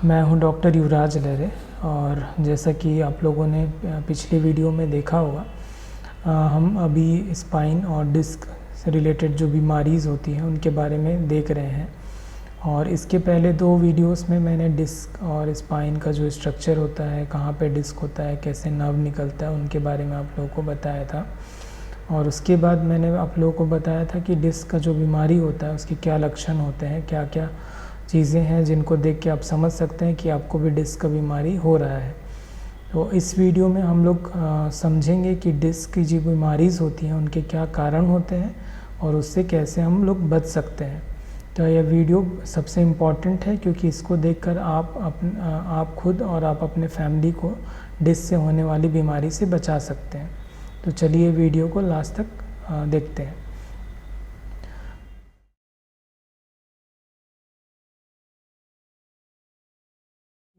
मैं हूं डॉक्टर युवराज लहरे और जैसा कि आप लोगों ने पिछले वीडियो में देखा होगा, हम अभी स्पाइन और डिस्क से रिलेटेड जो बीमारीज़ होती हैं उनके बारे में देख रहे हैं। और इसके पहले 2 वीडियोस में मैंने डिस्क और स्पाइन का जो स्ट्रक्चर होता है, कहाँ पे डिस्क होता है, कैसे नर्व निकलता है, उनके बारे में आप लोगों को बताया था। और उसके बाद मैंने आप लोगों को बताया था कि डिस्क का जो बीमारी होता है उसके क्या लक्षण होते हैं, क्या क्या चीज़ें हैं जिनको देख के आप समझ सकते हैं कि आपको भी डिस्क का बीमारी हो रहा है। तो इस वीडियो में हम लोग समझेंगे कि डिस्क की जो बीमारीज़ होती हैं उनके क्या कारण होते हैं और उससे कैसे हम लोग बच सकते हैं। तो यह वीडियो सबसे इम्पॉर्टेंट है क्योंकि इसको देखकर आप खुद और आप अपने फैमिली को डिस्क से होने वाली बीमारी से बचा सकते हैं। तो चलिए वीडियो को लास्ट तक देखते हैं।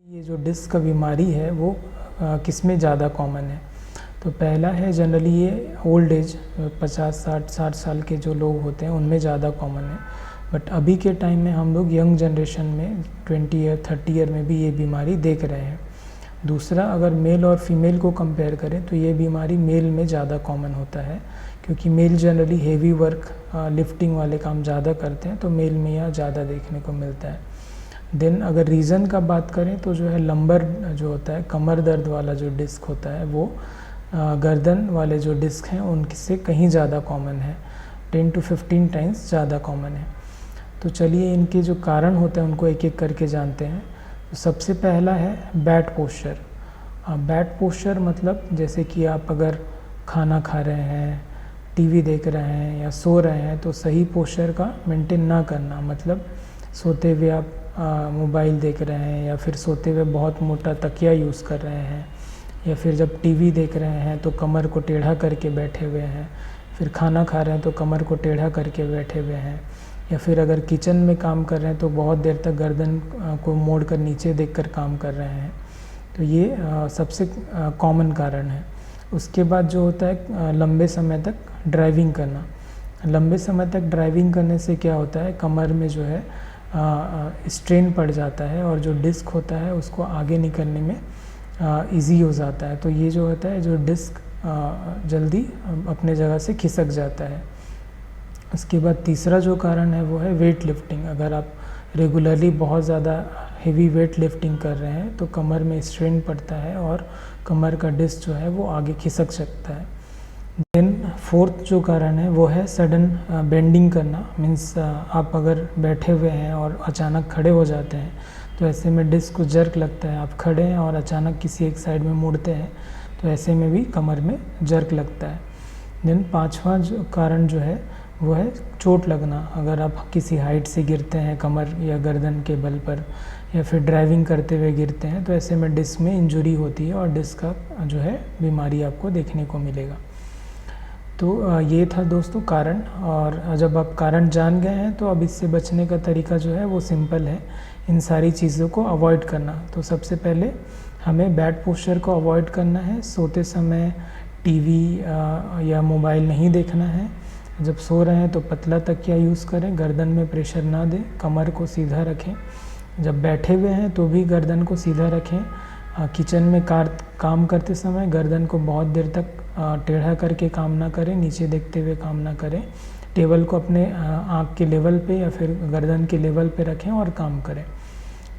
ये जो डिस्क का बीमारी है वो किस में ज़्यादा कॉमन है। तो पहला है जनरली ये ओल्ड एज 50-60 साल के जो लोग होते हैं उनमें ज़्यादा कॉमन है। बट अभी के टाइम में हम लोग यंग जनरेशन में 20 ईयर 30 ईयर में भी ये बीमारी देख रहे हैं। दूसरा, अगर मेल और फीमेल को कंपेयर करें तो ये बीमारी मेल में ज़्यादा कॉमन होता है क्योंकि male generally heavy work lifting वाले काम ज़्यादा करते हैं, तो मेल में यह ज़्यादा देखने को मिलता है। देन अगर रीज़न का बात करें तो जो है लंबर जो होता है, कमर दर्द वाला जो डिस्क होता है वो गर्दन वाले जो डिस्क हैं उनसे कहीं ज़्यादा कॉमन है, 10 to 15 टाइम्स ज़्यादा कॉमन है। तो चलिए इनके जो कारण होते हैं उनको एक एक करके जानते हैं। तो सबसे पहला है बैड पोस्चर। बैड पोस्चर मतलब जैसे कि आप अगर खाना खा रहे हैं, टीवी देख रहे हैं या सो रहे हैं तो सही पोस्चर का मेंटेन ना करना, मतलब सोते हुए आप मोबाइल देख रहे हैं या फिर सोते हुए बहुत मोटा तकिया यूज़ कर रहे हैं या फिर जब टीवी देख रहे हैं तो कमर को टेढ़ा करके बैठे हुए हैं, फिर खाना खा रहे हैं तो कमर को टेढ़ा करके बैठे हुए हैं, या फिर अगर किचन में काम कर रहे हैं तो बहुत देर तक गर्दन को मोड़ कर नीचे देखकर काम कर रहे हैं। तो ये सबसे कॉमन कारण है। उसके बाद जो होता है लंबे समय तक ड्राइविंग करना। लंबे समय तक ड्राइविंग करने से क्या होता है, कमर में जो है स्ट्रेन पड़ जाता है और जो डिस्क होता है उसको आगे निकलने में इजी हो जाता है। तो ये जो होता है, जो डिस्क जल्दी अपने जगह से खिसक जाता है। उसके बाद तीसरा जो कारण है वो है वेट लिफ्टिंग। अगर आप रेगुलरली बहुत ज़्यादा हेवी वेट लिफ्टिंग कर रहे हैं तो कमर में स्ट्रेन पड़ता है और कमर का डिस्क जो है वो आगे खिसक सकता है। देन फोर्थ जो कारण है वो है सडन बेंडिंग करना। मीन्स आप अगर बैठे हुए हैं और अचानक खड़े हो जाते हैं तो ऐसे में डिस्क को जर्क लगता है। आप खड़े हैं और अचानक किसी एक साइड में मुड़ते हैं तो ऐसे में भी कमर में जर्क लगता है। देन पांचवा जो कारण जो है वो है चोट लगना। अगर आप किसी हाइट से गिरते हैं कमर या गर्दन के बल पर या फिर ड्राइविंग करते हुए गिरते हैं तो ऐसे में डिस्क में इंजरी होती है और डिस्क का जो है बीमारी आपको देखने को मिलेगा। तो ये था दोस्तों कारण। और जब आप कारण जान गए हैं तो अब इससे बचने का तरीका जो है वो सिंपल है, इन सारी चीज़ों को अवॉइड करना। तो सबसे पहले हमें बैड पोस्चर को अवॉइड करना है। सोते समय टीवी या मोबाइल नहीं देखना है। जब सो रहे हैं तो पतला तकिया यूज़ करें, गर्दन में प्रेशर ना दें, कमर को सीधा रखें। जब बैठे हुए हैं तो भी गर्दन को सीधा रखें। किचन में काम करते समय गर्दन को बहुत देर तक टेढ़ा करके काम ना करें, नीचे देखते हुए काम ना करें। टेबल को अपने आँख के लेवल पे या फिर गर्दन के लेवल पे रखें और काम करें।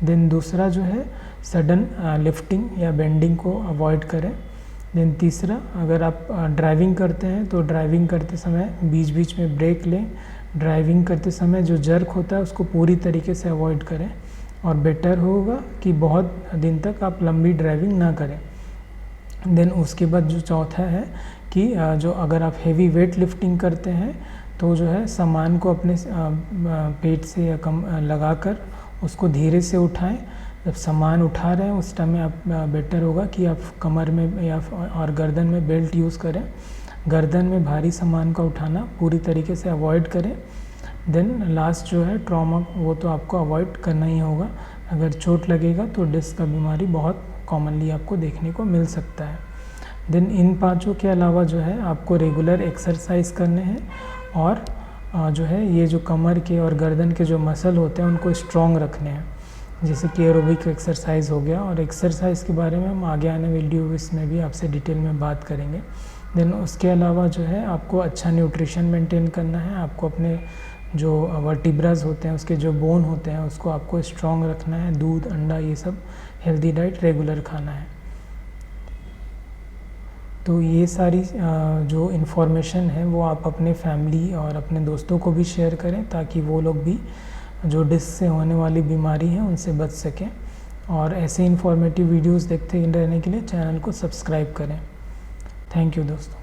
देन दूसरा जो है सडन लिफ्टिंग या बेंडिंग को अवॉइड करें। देन तीसरा, अगर आप ड्राइविंग करते हैं तो ड्राइविंग करते समय बीच बीच में ब्रेक लें। ड्राइविंग करते समय जो जर्क होता है उसको पूरी तरीके से अवॉइड करें और बेटर होगा कि बहुत दिन तक आप लंबी ड्राइविंग ना करें। देन उसके बाद जो चौथा है कि जो अगर आप हेवी वेट लिफ्टिंग करते हैं तो जो है सामान को अपने पेट से या कम लगाकर उसको धीरे से उठाएं। जब सामान उठा रहे हैं उस टाइम में आप बेटर होगा कि आप कमर में या और गर्दन में बेल्ट यूज़ करें। गर्दन में भारी सामान का उठाना पूरी तरीके से अवॉइड करें। देन लास्ट जो है ट्रॉमा, वो तो आपको अवॉइड करना ही होगा। अगर चोट लगेगा तो डिस्क का बीमारी बहुत कॉमनली आपको देखने को मिल सकता है। देन इन पांचों के अलावा जो है आपको रेगुलर एक्सरसाइज करने हैं और जो है ये जो कमर के और गर्दन के जो मसल होते हैं उनको स्ट्रॉन्ग रखने हैं। जैसे कि एरोबिक एक्सरसाइज हो गया, और एक्सरसाइज के बारे में हम आगे आने वीडियो इसमें भी आपसे डिटेल में बात करेंगे। देन उसके अलावा जो है आपको अच्छा न्यूट्रिशन मेंटेन करना है, आपको अपने जो वर्टिब्रास होते हैं उसके जो बोन होते हैं उसको आपको स्ट्रॉन्ग रखना है, दूध अंडा ये सब हेल्दी डाइट रेगुलर खाना है। तो ये सारी जो इन्फॉर्मेशन है वो आप अपने फैमिली और अपने दोस्तों को भी शेयर करें, ताकि वो लोग भी जो डिस्क से होने वाली बीमारी है उनसे बच सकें। और ऐसे इन्फॉर्मेटिव वीडियोस देखते रहने के लिए चैनल को सब्सक्राइब करें। थैंक यू दोस्तों।